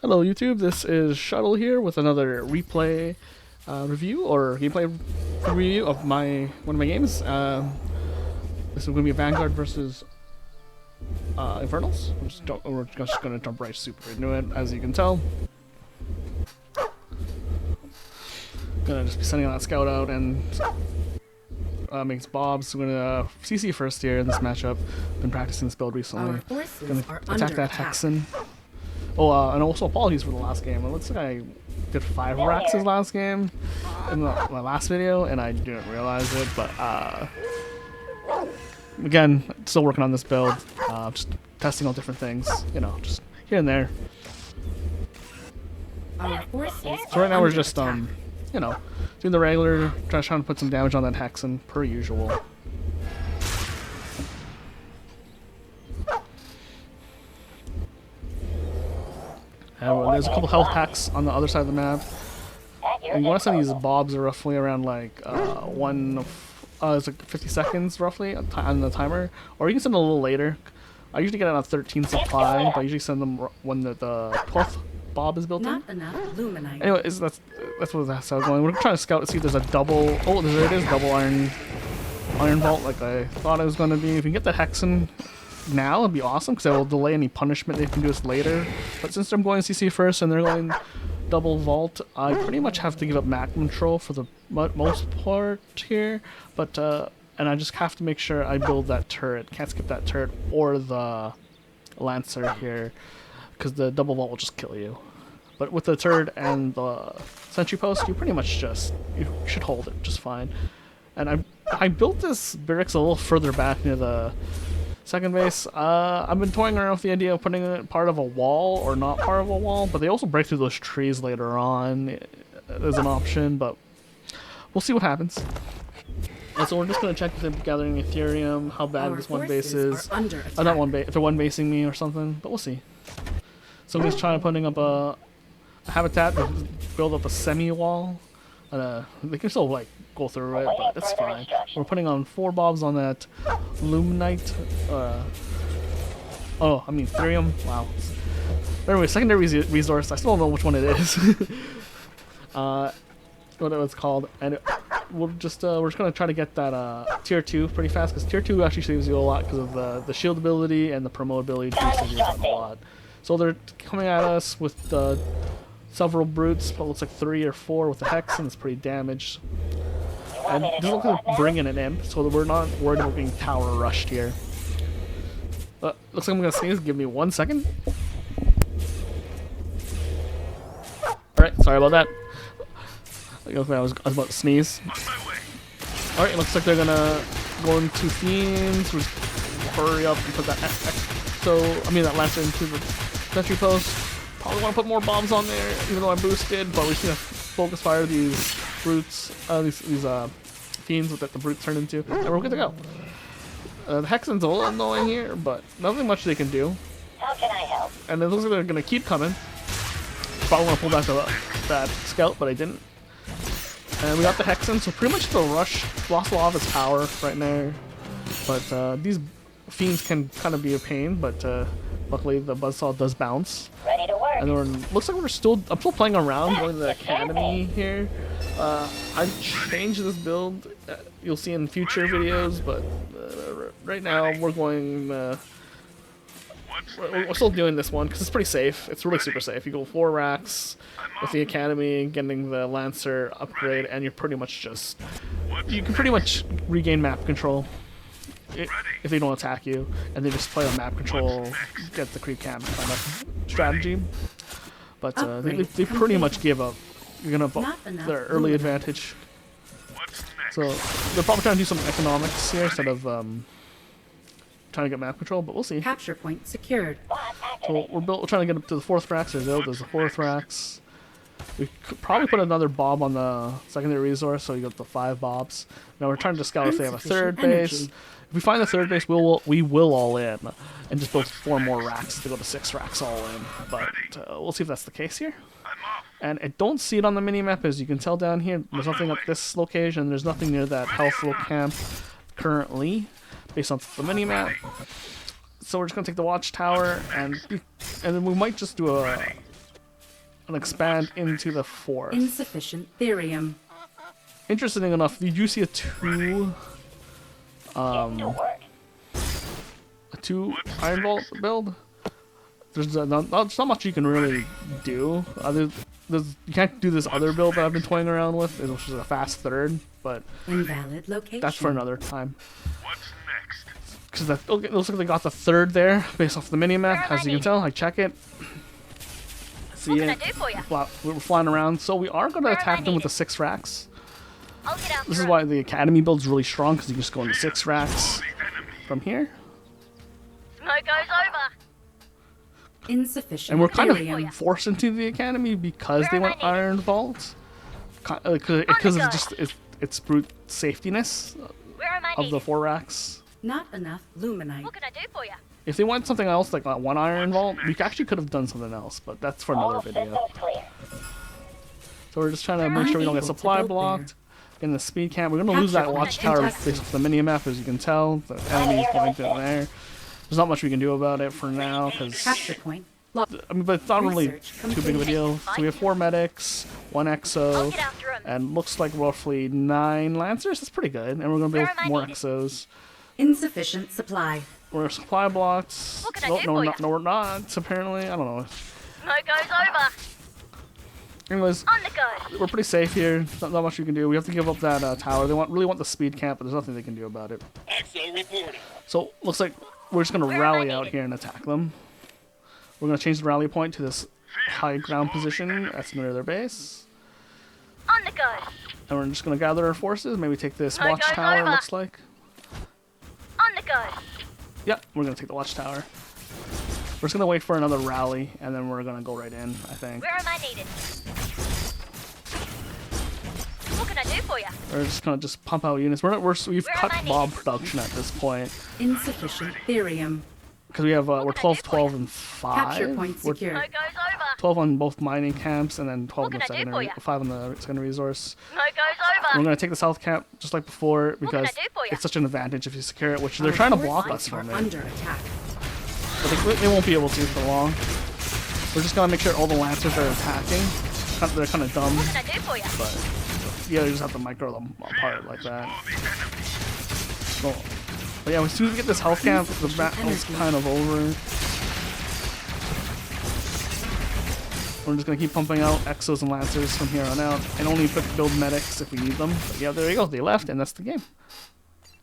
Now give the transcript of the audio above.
Hello YouTube, this is Shuttle here with another replay review or gameplay review of one of my games. This is going to be Vanguard versus Infernals. We're just going to jump right super into it, as you can tell. Gonna just be sending that scout out and makes bobs. We're gonna CC first here in this matchup. Been practicing this build recently. Gonna attack that Hexen. Oh, and also apologies for the last game. It looks like I did 5 racks this last game in my last video, and I didn't realize it. But again, still working on this build, just testing out different things, you know, just here and there. So right now we're just you know, doing the regular, trying to put some damage on that Hexen per usual. There's a couple health packs on the other side of the map. And you want to send these bobs are roughly around like it's like 50 seconds roughly on the timer, or you can send them a little later. I usually get it on 13 supply, but I usually send them when the 12th bob is built in. Anyway, that's what that's how it's going. We're trying to scout to see if there's a double. Oh, there it is, double iron vault, like I thought it was going to be. If you can get the Hexen now, it'd be awesome because it will delay any punishment they can do us later. But since I'm going CC first and they're going double vault, I pretty much have to give up map control for the most part here. But and I just have to make sure I build that turret. Can't skip that turret or the lancer here because the double vault will just kill you. But with the turret and the sentry post, you pretty much you should hold it just fine. And I built this barracks a little further back near the second base. I've been toying around with the idea of putting it part of a wall or not part of a wall, but they also break through those trees later on as an option, but we'll see what happens. And so we're just going to check if they're gathering Ethereum, how bad this one base is. Not one base, if they're one basing me or something, but we'll see. So I'm just trying to putting up a habitat to build up a semi-wall. They can still like go through it, but it's fine. We're putting on 4 bobs on that Luminite. Ethereum. Wow. But anyway, secondary resource. I still don't know which one it is. What it was called, and we're just gonna try to get that tier 2 pretty fast because tier 2 actually saves you a lot because of the shield ability and the promote ability saves you a lot. So they're coming at us with several brutes, but it looks like 3 or 4 with the Hexen. It's pretty damaged. And it doesn't look like they're bringing an imp, so we're not worried about being tower rushed here. Looks like I'm gonna sneeze. Give me 1 second. Alright, sorry about that. I was about to sneeze. Alright, it looks like they're gonna go into Fiends. We'll hurry up and put that that Lancer into the sentry post. Probably want to put more bombs on there, even though I'm boosted, but we're just gonna focus fire these brutes, these fiends that the brutes turn into, and we're good to go. The Hexen's a little annoying here, but nothing much they can do. How can I help? And it looks like they're gonna keep coming. Probably want to pull back that scout, but I didn't. And we got the Hexen, so pretty much the rush lost a lot of its power right there. But these fiends can kind of be a pain, but luckily the buzzsaw does bounce. Ready to work. And then looks like I'm still playing around, going to the academy here. I've changed this build. You'll see in future videos, but right now we're going. We're still doing this one because it's pretty safe. It's really super safe. You go 4 racks with the academy, getting the Lancer upgrade, and you're pretty much you can pretty much regain map control if they don't attack you, and they just play on map control, get the creep camp kind of strategy. But they pretty much give up. You're gonna their early advantage. So they're probably trying to do some economics here instead of trying to get map control, but we'll see. Capture point secured. So we're trying to get up to the 4th racks. There's the 4th racks. We could probably put another bob on the secondary resource, so you got the 5 bobs. Now we're trying to scout if they have a 3rd base. If we find the 3rd base, we will all in and just build 4 more racks to go to 6 racks all in. But we'll see if that's the case here. And I don't see it on the minimap, as you can tell down here. There's nothing at this location. There's nothing near that health low camp currently, based on the minimap. So we're just gonna take the watchtower, and then we might just do and expand into the 4th. Insufficient therium. Interesting enough, you do see a 2 Iron Vault build. There's not much you can really do. You can't do this other build that I've been toying around with, which is a fast 3rd, but Invalid location. that's for another time. What's next? Because it looks like they got the 3rd there, based off the minimap, as you can tell. I check it. See What can it. I do for you? We're flying around, so we are going to Where am attack I them with the needed? 6 racks. I'll get after This is him. why the Academy build's really strong, because you can just go into 6 racks from here. Smoke goes over. Insufficient And we're kind therium. of forced into the Academy because Where they am I went needed? Iron Vault. Because go. of just its brute safetiness Where am I of the needed? 4 racks. Not enough luminite. What can I do for you? If they want something else, like 1 Iron Vault, we actually could have done something else, but that's for another video. So we're just trying to make sure we don't get Unable to supply build blocked. In the speed camp, we're going to lose that Capture point watchtower based contested. off the minimap, as you can tell. The enemy's going to there. There's not much we can do about it for now, because Capture point. Locked. I mean, but it's not really Research too big of a deal. So we have 4 medics, 1 I'll exo, get after him. and looks like roughly 9 lancers. That's pretty good. And we're going to Where build am I more needed? exos. Insufficient supply. We're supply blocked. What can I Nope, do no, for we're ya? not, no, we're not. Apparently, I don't know. Smoke goes over. Anyways, On the go. we're pretty safe here. Not much we can do. We have to give up that tower. They really want the speed camp, but there's nothing they can do about it. Axo reporting. So looks like we're just gonna Where am I rally out needed? here and attack them. We're gonna change the rally point to this high ground position that's near their base, On the go. and we're just gonna gather our forces. Maybe take this Smoke goes watchtower. over. Looks like. On the go. Yep, we're gonna take the watchtower. We're just gonna wait for another rally, and then we're gonna go right in. I think. Where am I needed? What can I do for you? We're just gonna pump out units. We've Where cut am I mob needed? production at this point Insufficient therium. because we have we're can I 12, do for 12, ya? and 5. Capture point We're secure. Smoke goes over. 12 on both mining camps, and then 12 on What the can I do for secondary, ya? 5 on the secondary resource. Smoke goes We're over. gonna take the south camp just like before can I because do for ya? it's such an advantage if you secure it, which they're Our trying to forces block us are from it, under attack. but they won't be able to for long. We're just gonna make sure all the lancers are attacking. They're kind of dumb, What can I do for you? but yeah, you just have to micro them apart like that. So, but yeah, as soon as we get this health camp, the battle's kind of over. We're just gonna keep pumping out exos and lancers from here on out, and only build medics if we need them. But yeah, there you go. They left, and that's the game.